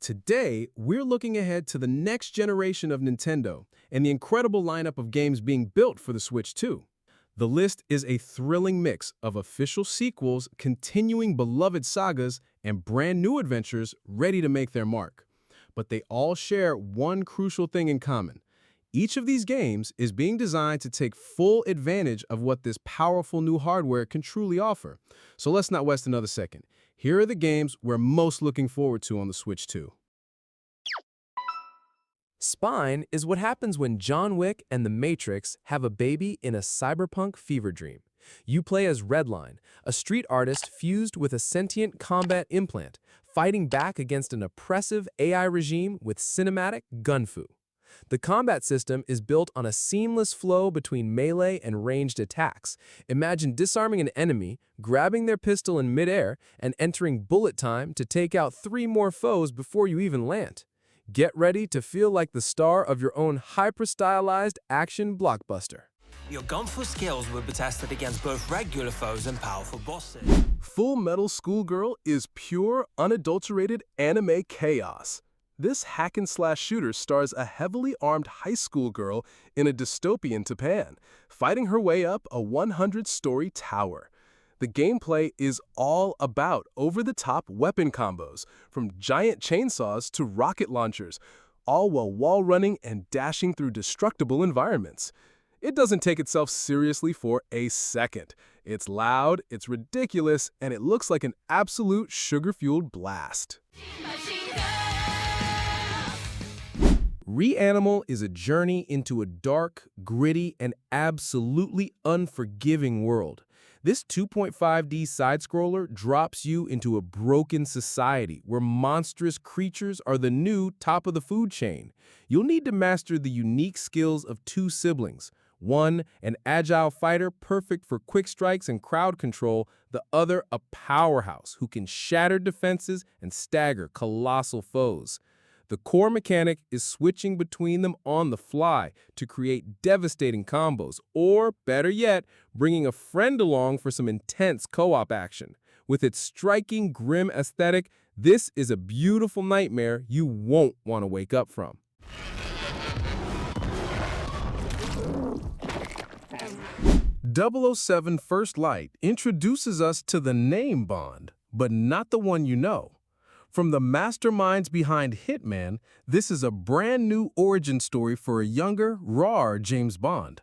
Today, we're looking ahead to the next generation of Nintendo and the incredible lineup of games being built for the Switch 2. The list is a thrilling mix of official sequels, continuing beloved sagas, and brand new adventures ready to make their mark. But they all share one crucial thing in common. Each of these games is being designed to take full advantage of what this powerful new hardware can truly offer. So let's not waste another second. Here are the games we're most looking forward to on the Switch 2. Spine is what happens when John Wick and the Matrix have a baby in a cyberpunk fever dream. You play as Redline, a street artist fused with a sentient combat implant, fighting back against an oppressive AI regime with cinematic gunfu. The combat system is built on a seamless flow between melee and ranged attacks. Imagine disarming an enemy, grabbing their pistol in midair, and entering bullet time to take out 3 more foes before you even land. Get ready to feel like the star of your own hyper-stylized action blockbuster. Your gunfu skills will be tested against both regular foes and powerful bosses. Full Metal Schoolgirl is pure, unadulterated anime chaos. This hack-and-slash shooter stars a heavily armed high school girl in a dystopian Japan, fighting her way up a 100-story tower. The gameplay is all about over-the-top weapon combos, from giant chainsaws to rocket launchers, all while wall-running and dashing through destructible environments. It doesn't take itself seriously for a second. It's loud, it's ridiculous, and it looks like an absolute sugar-fueled blast. Reanimal is a journey into a dark, gritty, and absolutely unforgiving world. This 2.5D side-scroller drops you into a broken society where monstrous creatures are the new top of the food chain. You'll need to master the unique skills of 2 siblings. One, an agile fighter perfect for quick strikes and crowd control. The other, a powerhouse who can shatter defenses and stagger colossal foes. The core mechanic is switching between them on the fly to create devastating combos, or better yet, bringing a friend along for some intense co-op action. With its striking, grim aesthetic, this is a beautiful nightmare you won't want to wake up from. .007 First Light introduces us to the name Bond, but not the one you know. From the masterminds behind Hitman, this is a brand new origin story for a younger, rawer James Bond.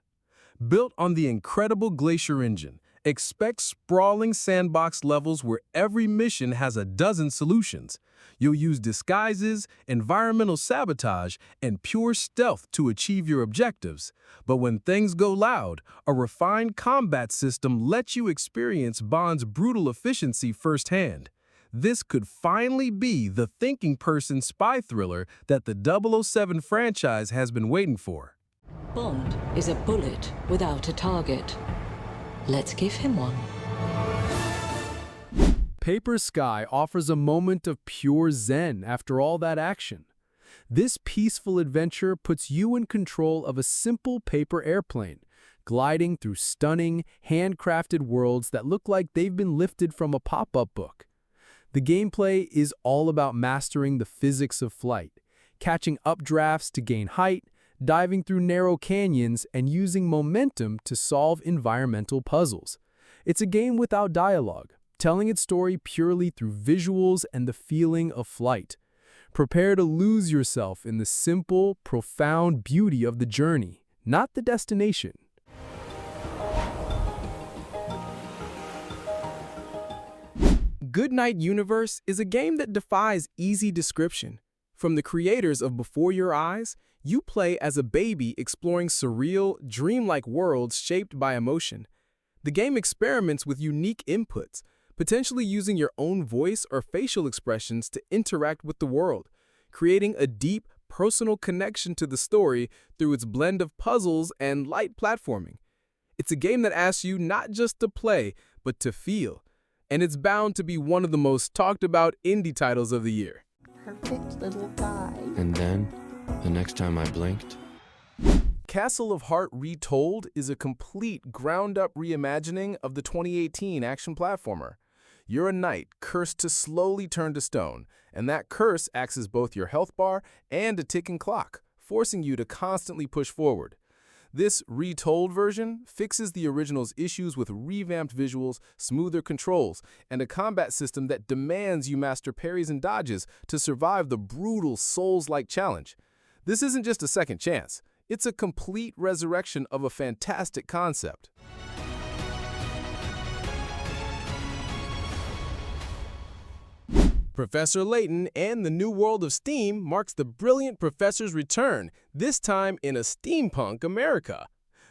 Built on the incredible Glacier engine, expect sprawling sandbox levels where every mission has a dozen solutions. You'll use disguises, environmental sabotage, and pure stealth to achieve your objectives. But when things go loud, a refined combat system lets you experience Bond's brutal efficiency firsthand. This could finally be the thinking person spy thriller that the .007 franchise has been waiting for. Bond is a bullet without a target. Let's give him one. Paper Sky offers a moment of pure zen after all that action. This peaceful adventure puts you in control of a simple paper airplane, gliding through stunning, handcrafted worlds that look like they've been lifted from a pop-up book. The gameplay is all about mastering the physics of flight, catching updrafts to gain height, diving through narrow canyons, and using momentum to solve environmental puzzles. It's a game without dialogue, telling its story purely through visuals and the feeling of flight. Prepare to lose yourself in the simple, profound beauty of the journey, not the destination. Goodnight Universe is a game that defies easy description. From the creators of Before Your Eyes, you play as a baby exploring surreal, dreamlike worlds shaped by emotion. The game experiments with unique inputs, potentially using your own voice or facial expressions to interact with the world, creating a deep, personal connection to the story through its blend of puzzles and light platforming. It's a game that asks you not just to play, but to feel. And it's bound to be one of the most talked about indie titles of the year. Perfect little guy. And then, the next time I blinked... Castle of Heart Retold is a complete ground-up reimagining of the 2018 action platformer. You're a knight cursed to slowly turn to stone, and that curse acts as both your health bar and a ticking clock, forcing you to constantly push forward. This Retold version fixes the original's issues with revamped visuals, smoother controls, and a combat system that demands you master parries and dodges to survive the brutal Souls-like challenge. This isn't just a second chance, it's a complete resurrection of a fantastic concept. Professor Layton and the New World of Steam marks the brilliant professor's return, this time in a steampunk America.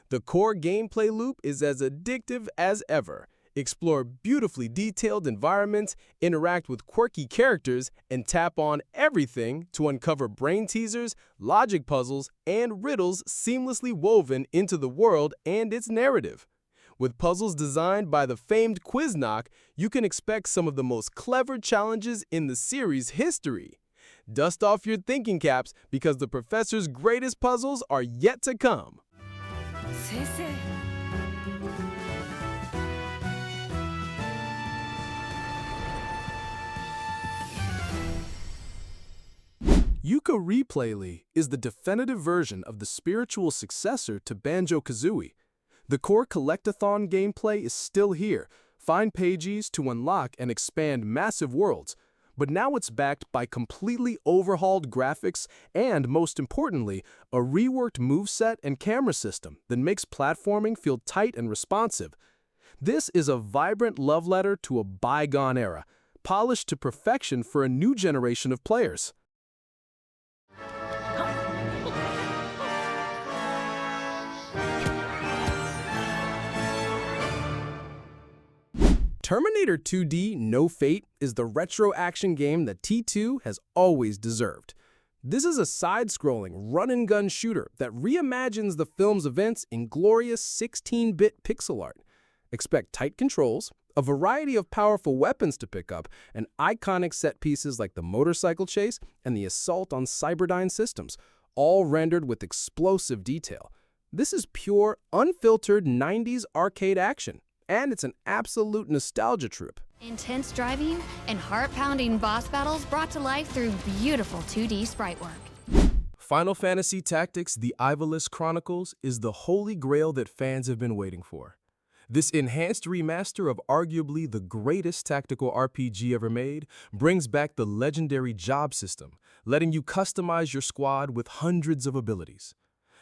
The core gameplay loop is as addictive as ever. Explore beautifully detailed environments, interact with quirky characters, and tap on everything to uncover brain teasers, logic puzzles, and riddles seamlessly woven into the world and its narrative. With puzzles designed by the famed Quizknock, you can expect some of the most clever challenges in the series' history. Dust off your thinking caps because the professor's greatest puzzles are yet to come. Yooka-Replaylee is the definitive version of the spiritual successor to Banjo-Kazooie. The core collectathon gameplay is still here. Find pages to unlock and expand massive worlds. But now it's backed by completely overhauled graphics and, most importantly, a reworked moveset and camera system that makes platforming feel tight and responsive. This is a vibrant love letter to a bygone era, polished to perfection for a new generation of players. Terminator 2D No Fate is the retro action game that T2 has always deserved. This is a side-scrolling run-and-gun shooter that reimagines the film's events in glorious 16-bit pixel art. Expect tight controls, a variety of powerful weapons to pick up, and iconic set pieces like the motorcycle chase and the assault on Cyberdyne systems, all rendered with explosive detail. This is pure, unfiltered 90s arcade action. And it's an absolute nostalgia trip. Intense driving and heart-pounding boss battles brought to life through beautiful 2D sprite work. Final Fantasy Tactics: The Ivalice Chronicles is the holy grail that fans have been waiting for. This enhanced remaster of arguably the greatest tactical RPG ever made brings back the legendary job system, letting you customize your squad with hundreds of abilities.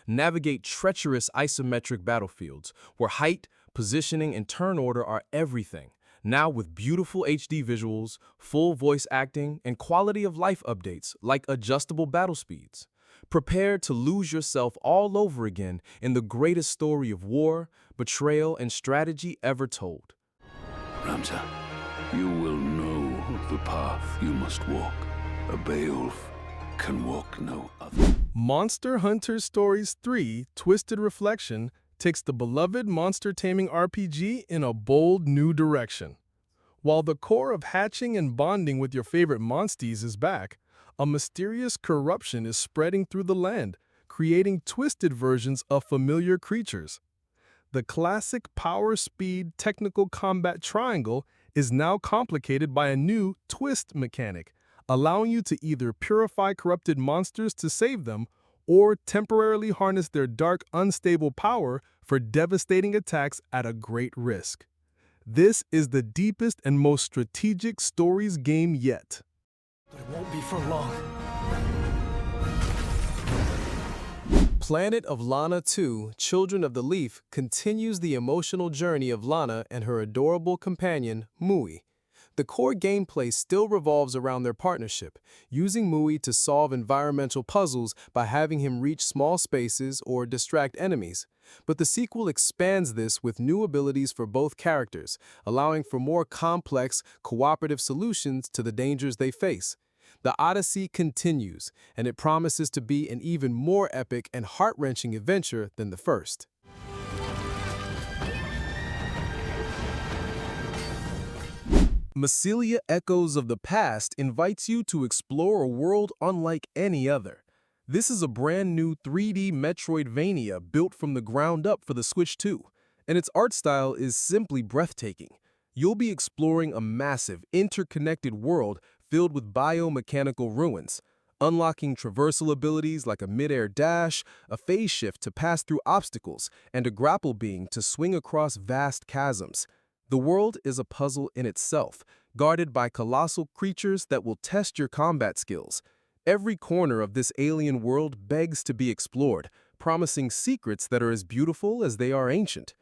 Navigate treacherous isometric battlefields where height, positioning, and turn order are everything, now with beautiful HD visuals, full voice acting, and quality of life updates like adjustable battle speeds. Prepare to lose yourself all over again in the greatest story of war, betrayal, and strategy ever told. Ramza, you will know the path you must walk. A Beowulf can walk no other. Monster Hunter Stories 3: Twisted Reflection takes the beloved monster taming RPG in a bold new direction. While the core of hatching and bonding with your favorite monsties is back, a mysterious corruption is spreading through the land, creating twisted versions of familiar creatures. The classic power-speed technical combat triangle is now complicated by a new twist mechanic, allowing you to either purify corrupted monsters to save them or temporarily harness their dark, unstable power for devastating attacks at a great risk. This is the deepest and most strategic stories game yet. But it won't be for long. Planet of Lana 2: Children of the Leaf continues the emotional journey of Lana and her adorable companion, Mui. The core gameplay still revolves around their partnership, using Mui to solve environmental puzzles by having him reach small spaces or distract enemies. But the sequel expands this with new abilities for both characters, allowing for more complex, cooperative solutions to the dangers they face. The Odyssey continues, and it promises to be an even more epic and heart-wrenching adventure than the first. Maseylia Echoes of the Past invites you to explore a world unlike any other. This is a brand new 3D Metroidvania built from the ground up for the Switch 2, and its art style is simply breathtaking. You'll be exploring a massive, interconnected world filled with biomechanical ruins, unlocking traversal abilities like a mid-air dash, a phase shift to pass through obstacles, and a grapple beam to swing across vast chasms. The world is a puzzle in itself, guarded by colossal creatures that will test your combat skills. Every corner of this alien world begs to be explored, promising secrets that are as beautiful as they are ancient.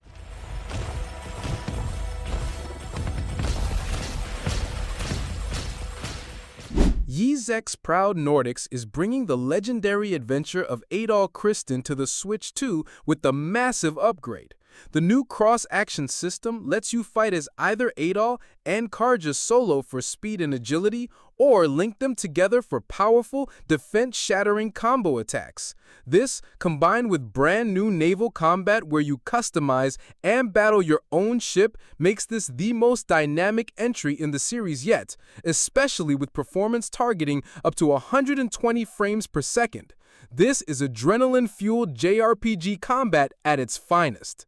Yzek's proud Nordics is bringing the legendary adventure of Adol Kristen to the Switch 2 with the massive upgrade. The new cross-action system lets you fight as either Adol and Karja solo for speed and agility, or link them together for powerful, defense-shattering combo attacks. This, combined with brand new naval combat where you customize and battle your own ship, makes this the most dynamic entry in the series yet, especially with performance targeting up to 120 frames per second. This is adrenaline-fueled JRPG combat at its finest.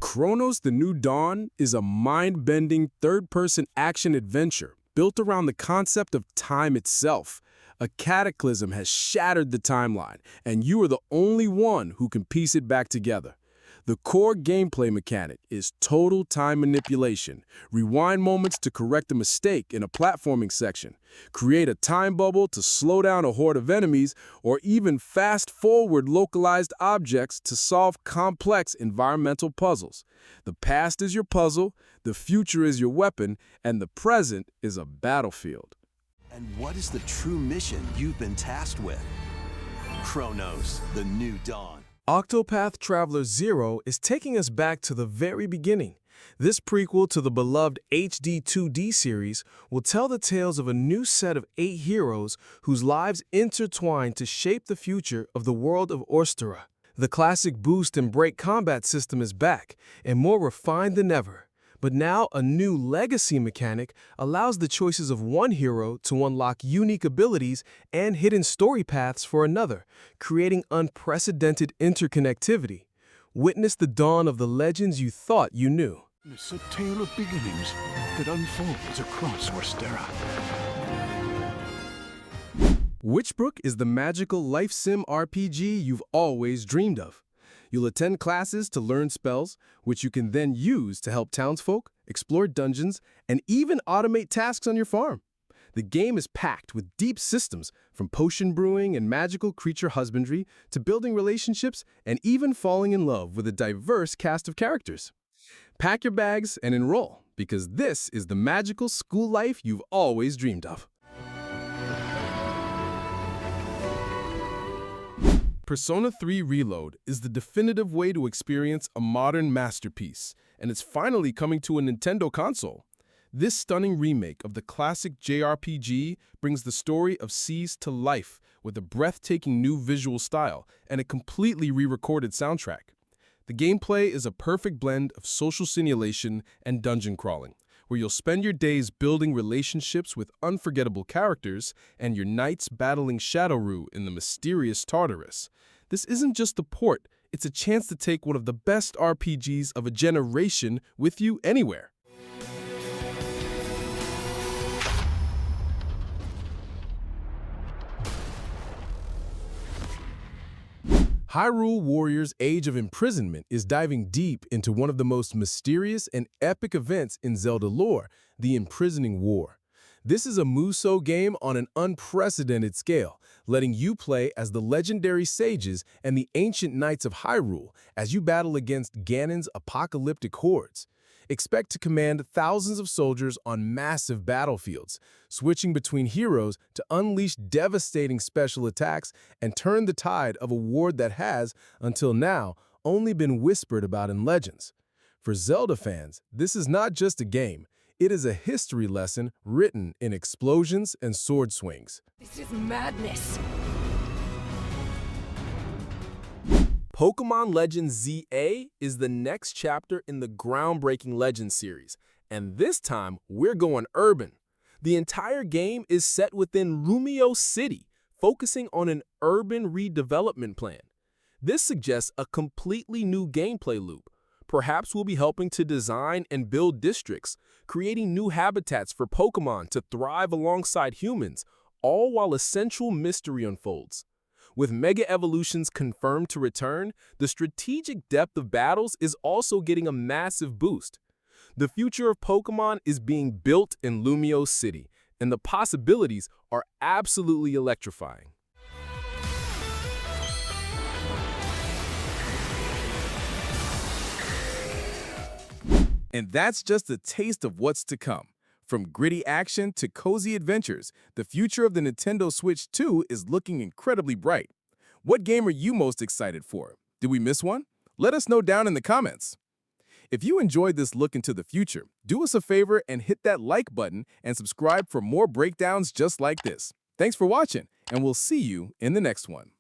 Cronos the New Dawn is a mind-bending third-person action-adventure built around the concept of time itself. A cataclysm has shattered the timeline, and you are the only one who can piece it back together. The core gameplay mechanic is total time manipulation. Rewind moments to correct a mistake in a platforming section, create a time bubble to slow down a horde of enemies, or even fast-forward localized objects to solve complex environmental puzzles. The past is your puzzle, the future is your weapon, and the present is a battlefield. And what is the true mission you've been tasked with? Cronos the New Dawn. Octopath Traveller 0 is taking us back to the very beginning. This prequel to the beloved HD 2D series will tell the tales of a new set of 8 heroes whose lives intertwine to shape the future of the world of Ostera. The classic boost and break combat system is back, and more refined than ever. But now a new legacy mechanic allows the choices of one hero to unlock unique abilities and hidden story paths for another, creating unprecedented interconnectivity. Witness the dawn of the legends you thought you knew. It's a tale of beginnings that unfolds across Ostera. Witchbrook is the magical life sim RPG you've always dreamed of. You'll attend classes to learn spells, which you can then use to help townsfolk, explore dungeons, and even automate tasks on your farm. The game is packed with deep systems, from potion brewing and magical creature husbandry to building relationships and even falling in love with a diverse cast of characters. Pack your bags and enroll, because this is the magical school life you've always dreamed of. Persona 3 Reload is the definitive way to experience a modern masterpiece, and it's finally coming to a Nintendo console. This stunning remake of the classic JRPG brings the story of Cease to life with a breathtaking new visual style and a completely re-recorded soundtrack. The gameplay is a perfect blend of social simulation and dungeon crawling, where you'll spend your days building relationships with unforgettable characters and your nights battling Shadowroo in the mysterious Tartarus. This isn't just a port, it's a chance to take one of the best RPGs of a generation with you anywhere. Hyrule Warriors Age of Imprisonment is diving deep into one of the most mysterious and epic events in Zelda lore, the Imprisoning War. This is a Musou game on an unprecedented scale, letting you play as the legendary sages and the ancient knights of Hyrule as you battle against Ganon's apocalyptic hordes. Expect to command thousands of soldiers on massive battlefields, switching between heroes to unleash devastating special attacks and turn the tide of a war that has, until now, only been whispered about in legends. For Zelda fans, this is not just a game. It is a history lesson written in explosions and sword swings. This is madness! Pokémon Legends ZA is the next chapter in the groundbreaking Legends series, and this time we're going urban. The entire game is set within Rumio City, focusing on an urban redevelopment plan. This suggests a completely new gameplay loop. Perhaps we'll be helping to design and build districts, creating new habitats for Pokémon to thrive alongside humans, all while a central mystery unfolds. With Mega Evolutions confirmed to return, the strategic depth of battles is also getting a massive boost. The future of Pokémon is being built in Lumio City, and the possibilities are absolutely electrifying. And that's just a taste of what's to come. From gritty action to cozy adventures, the future of the Nintendo Switch 2 is looking incredibly bright. What game are you most excited for? Did we miss one? Let us know down in the comments. If you enjoyed this look into the future, do us a favor and hit that like button and subscribe for more breakdowns just like this. Thanks for watching, and we'll see you in the next one.